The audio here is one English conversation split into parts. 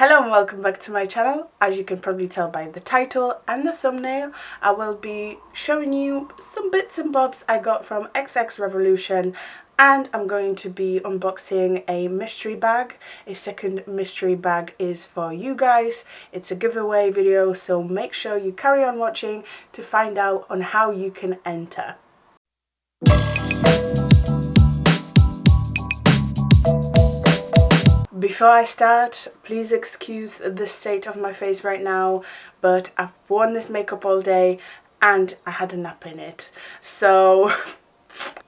Hello and welcome back to my channel. As you can probably tell by the title and the thumbnail, I will be showing you some bits and bobs I got from XX Revolution, and I'm going to be unboxing a mystery bag. A second mystery bag is for you guys. It's a giveaway video, so make sure you carry on watching to find out on how you can enter. Before I start, please excuse the state of my face right now, but I've worn this makeup all day and I had a nap in it. So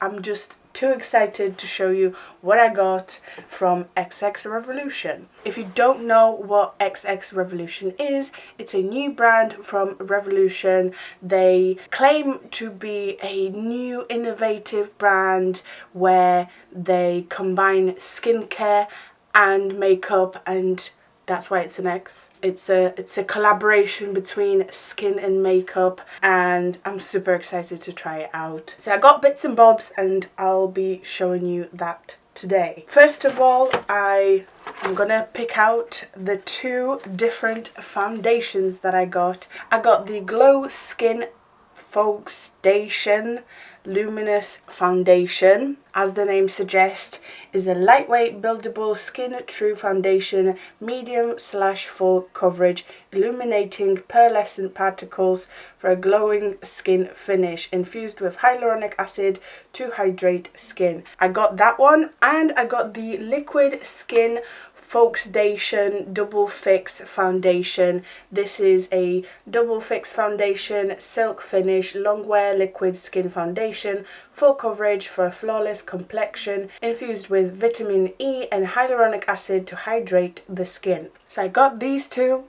I'm just too excited to show you what I got from XX Revolution. If you don't know what XX Revolution is, it's a new brand from Revolution. They claim to be a new innovative brand where they combine skincare and makeup, and that's why it's an X. It's a collaboration between skin and makeup, and I'm super excited to try it out. So I got bits and bobs and I'll be showing you that today. First of all, I'm gonna pick out the two different foundations that I got. I got the Glow Skin Foundation Luminous Foundation. As the name suggests, is a lightweight buildable skin true foundation, medium/full coverage, illuminating pearlescent particles for a glowing skin finish, infused with hyaluronic acid to hydrate skin. I got that one, and I got the Liquid Skin Foundation Double Fix Foundation. This is a double fix foundation, silk finish, long wear liquid skin foundation, full coverage for a flawless complexion, infused with vitamin E and hyaluronic acid to hydrate the skin. So I got these two,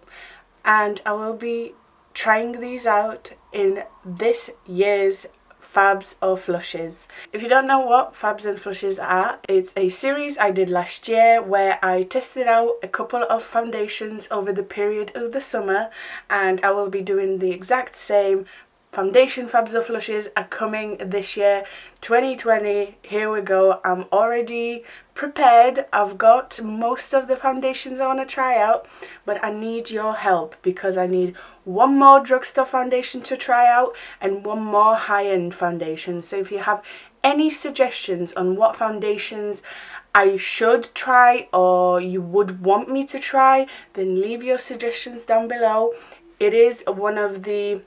and I will be trying these out in this year's Fabs or Flushes. If you don't know what Fabs and Flushes are, it's a series I did last year where I tested out a couple of foundations over the period of the summer, and I will be doing the exact same. Foundation Fabs or Flushes are coming this year, 2020. Here we go. I'm already prepared. I've got most of the foundations I want to try out, but I need your help because I need one more drugstore foundation to try out and one more high-end foundation. So if you have any suggestions on what foundations I should try or you would want me to try, then leave your suggestions down below. It is one of the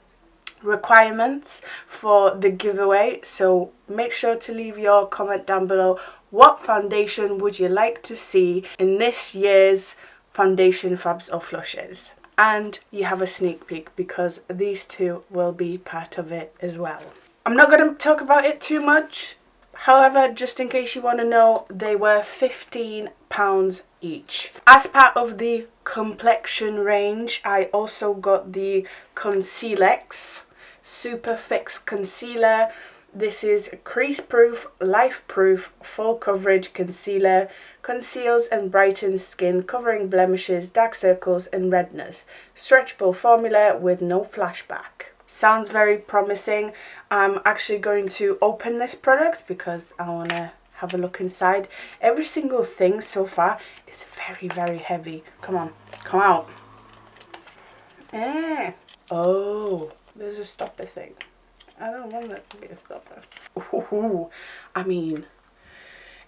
requirements for the giveaway, so make sure to leave your comment down below. What foundation would you like to see in this year's Foundation Fabs or Flushes? And you have a sneak peek because these two will be part of it as well. I'm not going to talk about it too much. However, just in case you want to know, they were £15 each. As part of the complexion range, I also got the Concealex Super Fix Concealer. This is a crease-proof, life-proof, full coverage concealer. Conceals and brightens skin, covering blemishes, dark circles and redness. Stretchable formula with no flashback. Sounds very promising. I'm actually going to open this product because I want to have a look inside. Every single thing so far is very, very heavy. Come on, come out. Oh, there's a stopper thing. I don't want that to be a stopper. Ooh, I mean,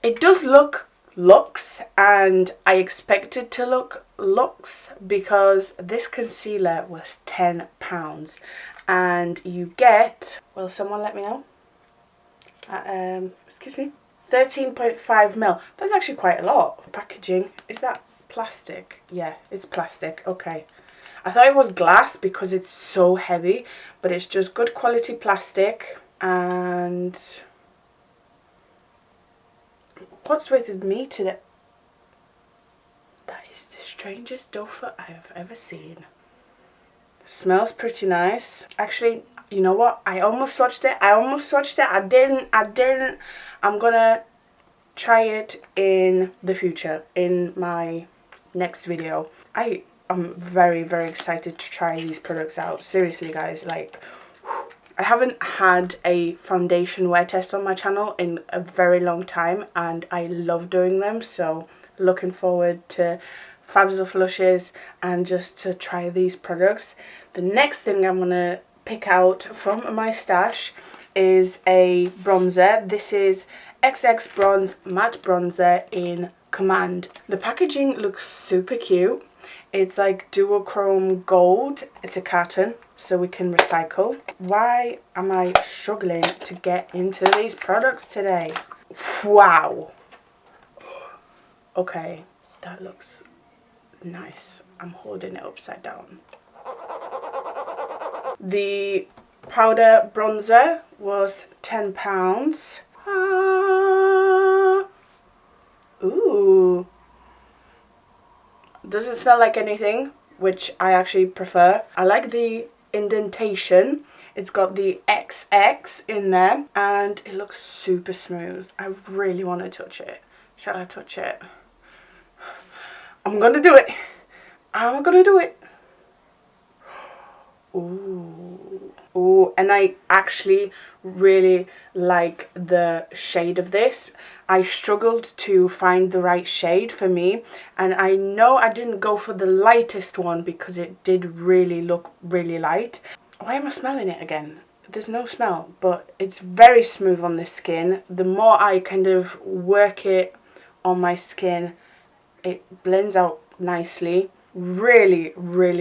it does looks, and I expect it to looks because this concealer was £10, and you get, will someone let me know? Excuse me, 13.5 ml. That's actually quite a lot. Packaging, is that plastic? Yeah, it's plastic. Okay. I thought it was glass because it's so heavy, but it's just good quality plastic. And what's with me today? That is the strangest doe foot I have ever seen. Smells pretty nice. Actually, you know what? I almost swatched it. I didn't. I'm gonna try it in the future, in my next video. I'm very, very excited to try these products out. Seriously, guys, like, I haven't had a foundation wear test on my channel in a very long time, and I love doing them, so looking forward to Fabs or Flushes and just to try these products. The next thing I'm gonna pick out from my stash is a bronzer. This is XX Bronze Matte Bronzer in Command. The packaging looks super cute. It's like duochrome gold. It's a carton, so we can recycle. Why am I struggling to get into these products today? Wow. Okay, that looks nice. I'm holding it upside down. The powder bronzer was £10. Ooh. Doesn't smell like anything, which I actually prefer. I like the indentation. It's got the XX in there and it looks super smooth. I really want to touch it. Shall I touch it? I'm gonna do it. I'm gonna do it. Ooh. Ooh, and I actually really like the shade of this. I struggled to find the right shade for me, and I know I didn't go for the lightest one because it did really look really light. Why am I smelling it again? There's no smell, but it's very smooth on the skin. The more I kind of work it on my skin, it blends out nicely. Really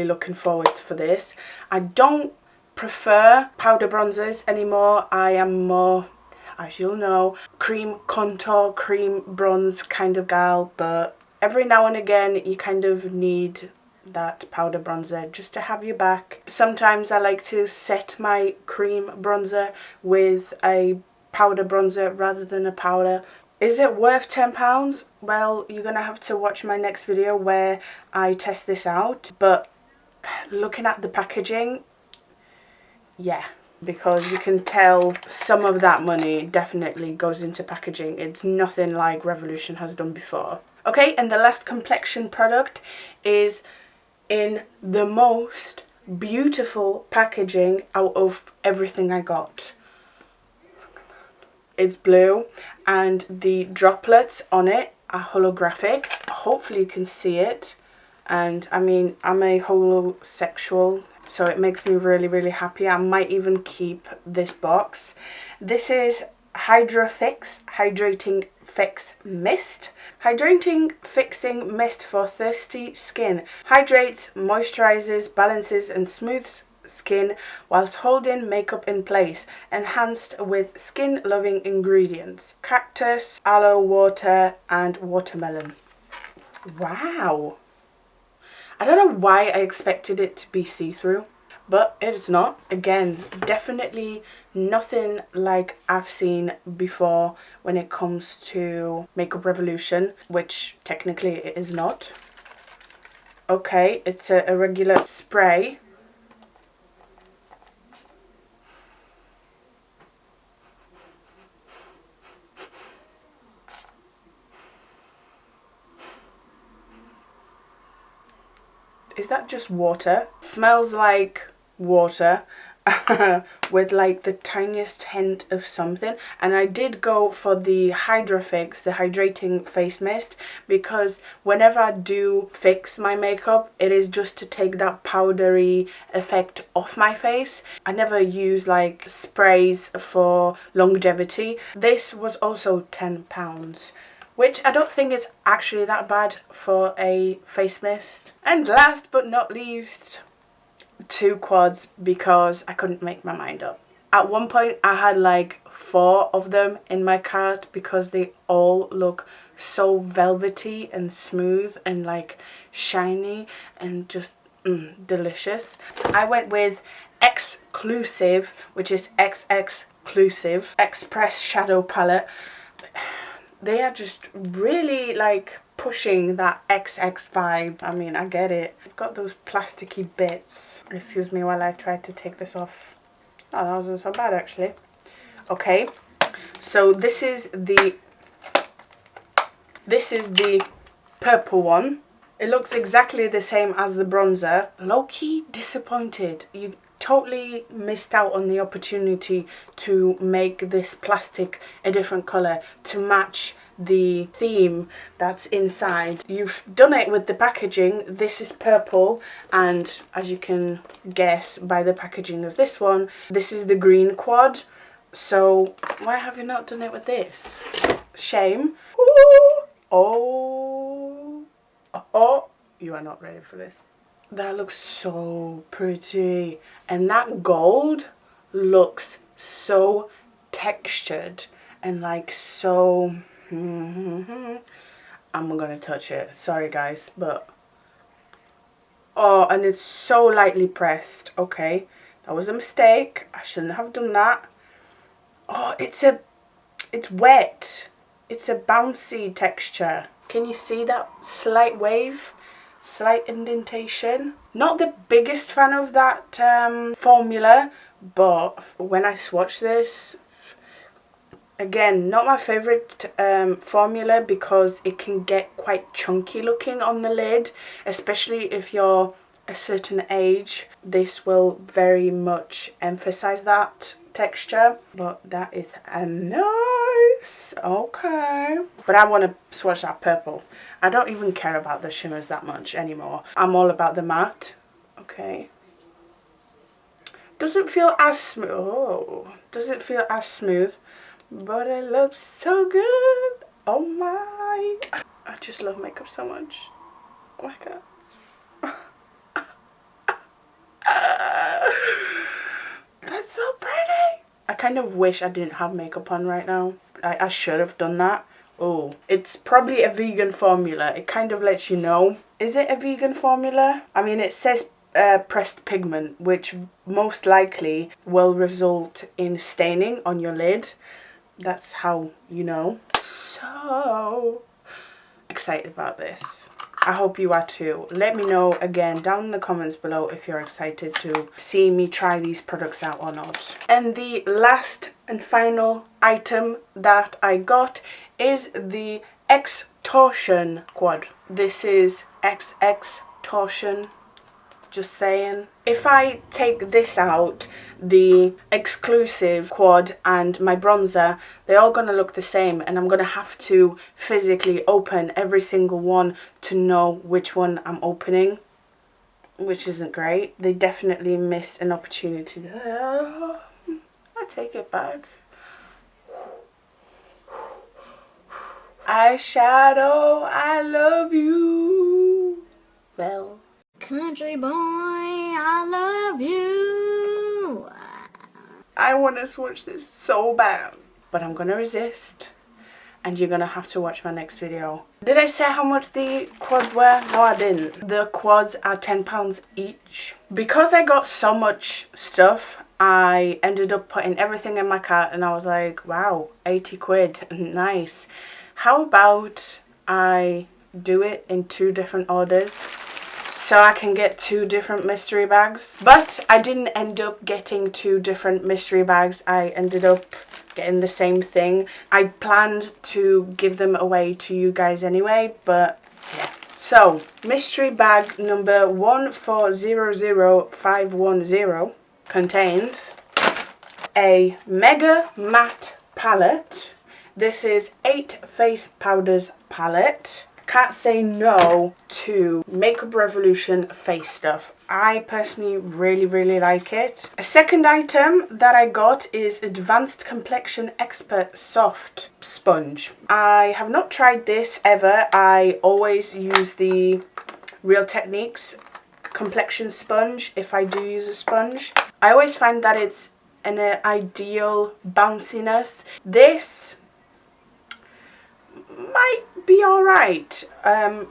looking forward for this. I don't prefer powder bronzers anymore. I am more, as you'll know, cream contour, cream bronze kind of gal, but every now and again you kind of need that powder bronzer just to have your back. Sometimes I like to set my cream bronzer with a powder bronzer rather than a powder. Is it worth £10? Well, you're gonna have to watch my next video where I test this out, but looking at the packaging, yeah, because you can tell some of that money definitely goes into packaging. It's nothing like Revolution has done before. Okay, and the last complexion product is in the most beautiful packaging out of everything I got. It's blue and the droplets on it are holographic. Hopefully you can see it. And I mean, I'm a holosexual, so it makes me really happy. I might even keep this box. This is Hydrafix Hydrating Fix Mist. Hydrating Fixing Mist for thirsty skin. Hydrates, moisturizes, balances and smooths skin whilst holding makeup in place, enhanced with skin loving ingredients: cactus, aloe water and watermelon. Wow, I don't know why I expected it to be see-through, but it is not. Again, definitely nothing like I've seen before when it comes to Makeup Revolution, which technically it is not. Okay, it's a regular spray. Is that just water? Smells like water with like the tiniest hint of something. And I did go for the Hydrafix, the hydrating face mist, because whenever I do fix my makeup, it is just to take that powdery effect off my face. I never use like sprays for longevity. This was also £10, which I don't think it's actually that bad for a face mist. And last but not least, 2 quads, because I couldn't make my mind up. At one point I had like 4 of them in my cart because they all look so velvety and smooth and like shiny and just delicious. I went with Exclusive, which is XX-clusive Express Shadow Palette. They are just really like pushing that XX vibe. I mean, I get it. I've got those plasticky bits. Excuse me while I try to take this off. Oh, that wasn't so bad actually. Okay, so this is the purple one. It looks exactly the same as the bronzer. Low-key disappointed. You totally missed out on the opportunity to make this plastic a different colour to match the theme that's inside. You've done it with the packaging. This is purple, and as you can guess by the packaging of this one, this is the green quad. So why have you not done it with this? Shame. Ooh. Oh, oh, you are not ready for this. That looks so pretty, and that gold looks so textured and like so I'm gonna touch it, sorry guys, but oh, and it's so lightly pressed. Okay, that was a mistake, I shouldn't have done that. Oh, it's wet, it's a bouncy texture. Can you see that slight wave, slight indentation? Not the biggest fan of that formula, but when I swatch this, again, not my favorite formula, because it can get quite chunky looking on the lid, especially if you're a certain age. This will very much emphasize that texture, but that is a nice. Okay, but I want to swatch that purple. I don't even care about the shimmers that much anymore. I'm all about the matte. Okay, doesn't feel as smooth. Oh, doesn't feel as smooth, but it looks so good. Oh my, I just love makeup so much. Oh my god. That's so pretty. I kind of wish I didn't have makeup on right now. I should have done that. Oh, it's probably a vegan formula. It kind of lets you know. Is it a vegan formula? I mean, it says pressed pigment, which most likely will result in staining on your lid. That's how you know. So excited about this. I hope you are too. Let me know again down in the comments below if you're excited to see me try these products out or not. And the last and final item that I got is the Extortion quad. This is XX Torsion. Just saying. If I take this out, the exclusive quad and my bronzer, they're all gonna look the same, and I'm gonna have to physically open every single one to know which one I'm opening, which isn't great. They definitely missed an opportunity there. I take it back. Eyeshadow, I love you. Well, country boy, I love you. I want to swatch this so bad, but I'm gonna resist, and you're gonna have to watch my next video. Did I say how much the quads were? No, I didn't. The quads are £10 each. Because I got so much stuff, I ended up putting everything in my cart, and I was like, wow, 80 quid, nice. How about I do it in 2 different orders, so I can get 2 different mystery bags? But I didn't end up getting 2 different mystery bags. I ended up getting the same thing. I planned to give them away to you guys anyway, but yeah. So mystery bag number 140510 contains a mega matte palette. This is 8 face powders palette. Can't say no to Makeup Revolution face stuff. I personally really like it. A second item that I got is Advanced Complexion Expert Soft Sponge. I have not tried this ever. I always use the Real Techniques complexion sponge if I do use a sponge. I always find that it's an ideal bounciness. This might be alright.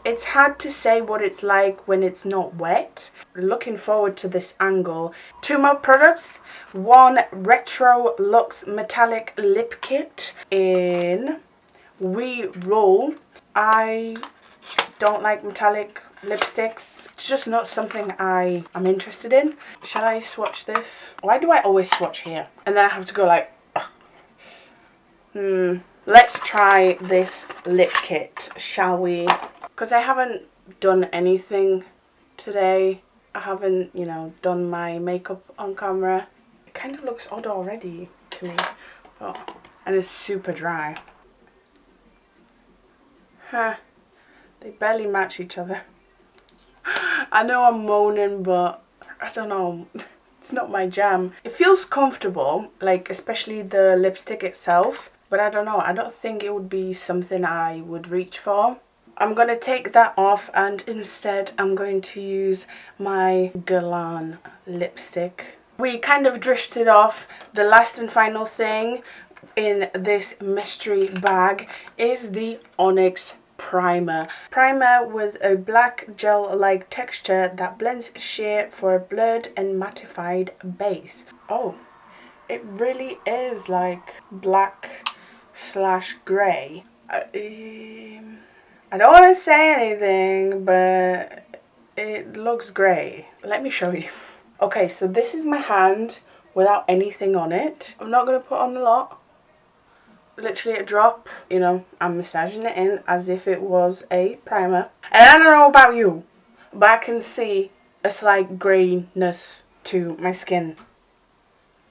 It's hard to say what it's like when it's not wet. Looking forward to this angle. 2 more products. 1 Retro Luxe Metallic Lip Kit in We Roll. I don't like metallic lipsticks. It's just not something I am interested in. Shall I swatch this? Why do I always swatch here? And then I have to go like, let's try this lip kit, shall we? Because I haven't done anything today. I haven't, you know, done my makeup on camera. It kind of looks odd already to me. Oh, and it's super dry. Huh, they barely match each other. I know I'm moaning, but I don't know. It's not my jam. It feels comfortable, like especially the lipstick itself, but I don't know. I don't think it would be something I would reach for. I'm going to take that off and instead I'm going to use my Guerlain lipstick. We kind of drifted off. The last and final thing in this mystery bag is the Onyx primer. Primer with a black gel-like texture that blends sheer for a blurred and mattified base. Oh, it really is like black slash grey. I don't want to say anything, but it looks grey. Let me show you. Okay, so this is my hand without anything on it. I'm not going to put on a lot. Literally a drop. You know, I'm massaging it in as if it was a primer. And I don't know about you, but I can see a slight greyness to my skin.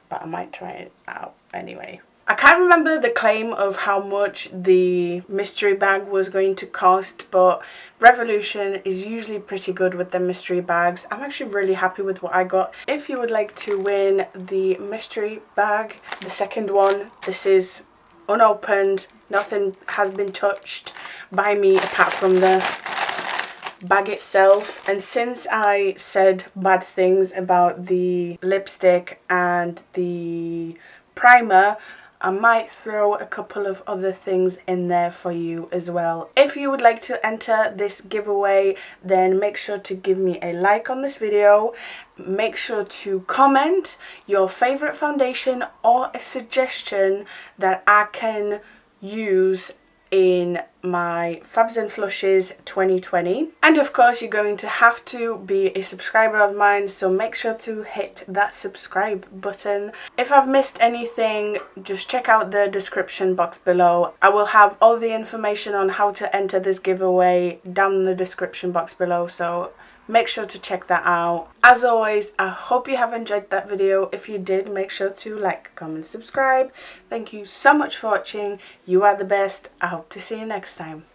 But I might try it out anyway. I can't remember the claim of how much the mystery bag was going to cost, but Revolution is usually pretty good with their mystery bags. I'm actually really happy with what I got. If you would like to win the mystery bag, the second one, this is unopened. Nothing has been touched by me apart from the bag itself. And since I said bad things about the lipstick and the primer, I might throw a couple of other things in there for you as well. If you would like to enter this giveaway, then make sure to give me a like on this video. Make sure to comment your favorite foundation or a suggestion that I can use in my Fabs and Flushes 2020. And of course you're going to have to be a subscriber of mine, so make sure to hit that subscribe button. If I've missed anything, just check out the description box below. I will have all the information on how to enter this giveaway down in the description box below, so make sure to check that out. As always, I hope you have enjoyed that video. If you did, make sure to like, comment, subscribe. Thank you so much for watching. You are the best. I hope to see you next time.